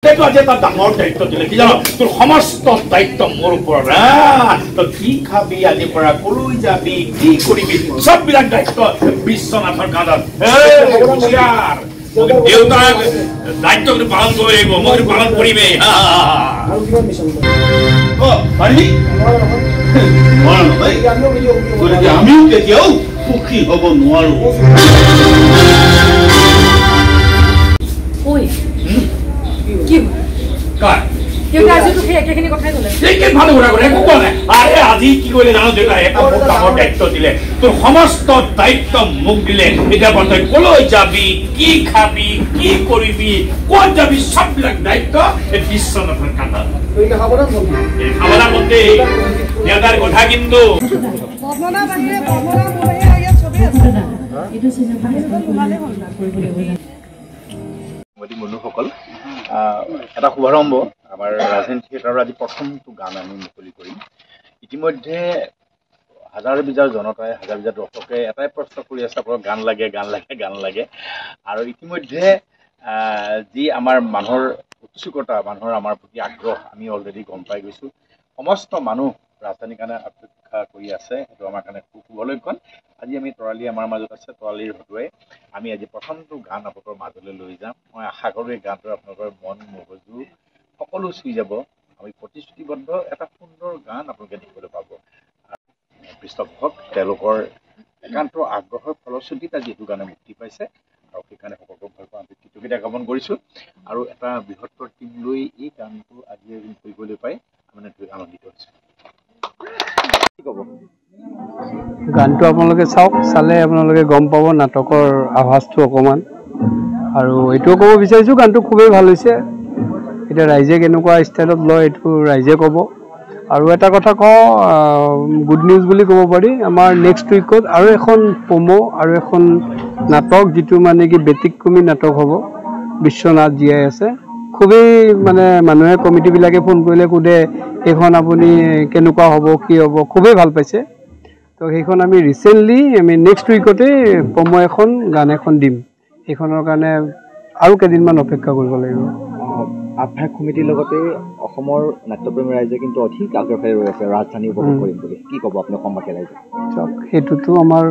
আজি এটা ডাঙৰ দায়িত্ব দিলে কি জানো তোৰ সমস্ত দায়িত্ব মোৰ ওপৰত তই কি খাবি আজিৰ পৰা কলৈ যাবি কি কৰিবি চববিলাক দায়িত্ব বিশ্বনাথৰ কান্ধত দেউতাক দায়িত্বটো পালন কৰিব লাগিব মই পালন কৰিমেই আমিও কেতিয়াও সুখী হ'ব নোৱাৰো আজি কি কৰিলে জানো দেউতাই এটা বহুত ডাঙৰ দায়িত্ব দিলে তোৰ সমস্ত দায়িত্ব মোক দিলে এতিয়া তই কলৈ যাবি কি খাবি কি কৰিবি ক'ত যাবি চববিলাক দায়িত্ব এই বিশ্বনাথৰ কান্ধত সাৱধান মন্ত্ৰী দেউতাৰ কথা কিন্তু বন্ধুসকল এটা শুভাৰম্ভ আমাৰ ৰাজধানী থিয়েটাৰৰ আজি প্ৰথমটো গান আমি মুকলি কৰিম ইতিমধ্যে হাজাৰ বিজাৰ জনতাই হাজাৰ বিজাৰ দৰ্শকে এটাই প্ৰশ্ন কৰি আছে আপোনাক গান লাগে গান লাগে গান লাগে আৰু ইতিমধ্যে যি আমাৰ মানুহৰ উৎসুকতা মানুহৰ আমাৰ প্ৰতি আগ্ৰহ আমি অলৰেডি গম পাই গৈছোঁ সমস্ত মানুহ ৰাজধানীৰ কাৰণে অপেক্ষা কৰি আছে সেইটো আমাৰ কাৰণে খুব শুভলক্ষণ আজি আমি তৰালী আমাৰ মাজত আছে তৰালীৰ হতুৱাই আমি আজি প্ৰথমটো গান আপোনালোকৰ মাজলৈ লৈ যাম মই আশা কৰোঁ এই গানটো আপোনালোকৰ মন মগজু সকলো চুই যাব আমি প্ৰতিশ্ৰুতিবদ্ধ এটা সুন্দৰ গান আপোনালোকে দেখিবলৈ পাব পৃষ্ঠপোষক তেওঁলোকৰ একান্ত আগ্ৰহৰ ফলশ্ৰুতিত আজি এইটো গানে মুক্তি পাইছে আৰু সেইকাৰণে সকলোকে ভাল পাওঁ আমি কৃতজ্ঞতা জ্ঞাপন কৰিছোঁ আৰু এটা বৃহত্তৰ টীম লৈ এই গানটো আজি কৰিবলৈ পাই মানে আনন্দিত হৈছোঁ কি ক'ব গানটো আপোনালোকে চাওক চালে আপোনালোকে গম পাব নাটকৰ আভাসটো অকণমান আৰু এইটোও ক'ব বিচাৰিছোঁ গানটো খুবেই ভাল হৈছে এতিয়া ৰাইজে কেনেকুৱা ষ্টাইলত লয় এইটো ৰাইজে ক'ব আৰু এটা কথা কওঁ গুড নিউজ বুলি ক'ব পাৰি আমাৰ নেক্সট উইকত আৰু এখন প্ৰমো আৰু এখন নাটক যিটো মানে কি ব্যতিক্ৰমী নাটক হ'ব বিশ্বনাথ জীয়াই আছে খুবেই মানে মানুহে কমিটিবিলাকে ফোন কৰিলে সোধে সেইখন আপুনি কেনেকুৱা হ'ব কি হ'ব খুবেই ভাল পাইছে তো সেইখন আমি ৰিচেণ্টলি আমি নেক্সট উইকতে প্ৰমো এখন গান এখন দিম সেইখনৰ কাৰণে আৰু কেইদিনমান অপেক্ষা কৰিব লাগিব আহ্বায়ক সমিতিৰ লগতে অসমৰ নাট্যপ্ৰেমী ৰাইজে কিন্তু অধিক আগ্ৰহেৰে ৰৈ আছে ৰাজধানী উপভোগ কৰিম বুলি কি ক'ব আপুনি অসমবাসী ৰাইজে চাওক সেইটোতো আমাৰ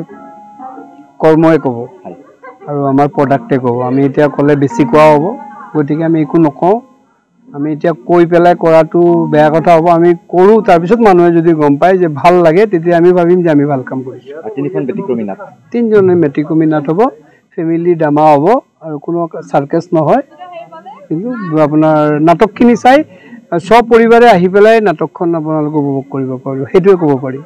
কৰ্মই ক'ব আৰু আমাৰ প্ৰডাক্টে ক'ব আমি এতিয়া ক'লে বেছি কোৱা হ'ব গতিকে আমি একো নকওঁ আমি এতিয়া কৈ পেলাই কৰাটো বেয়া কথা হ'ব আমি কৰোঁ তাৰপিছত মানুহে যদি গম পায় যে ভাল লাগে তেতিয়া আমি ভাবিম যে আমি ভাল কাম কৰিছোঁ তিনিখন ব্যতিক্ৰমী নাট তিনিজনে ব্যতিক্ৰমী নাট হ'ব ফেমিলি ড্ৰামা হ'ব আৰু কোনো চাৰ্কাছ নহয় কিন্তু আপোনাৰ নাটকখিনি চাই সপৰিবাৰে আহি পেলাই নাটকখন আপোনালোকে উপভোগ কৰিব পাৰিব সেইটোৱে ক'ব পাৰি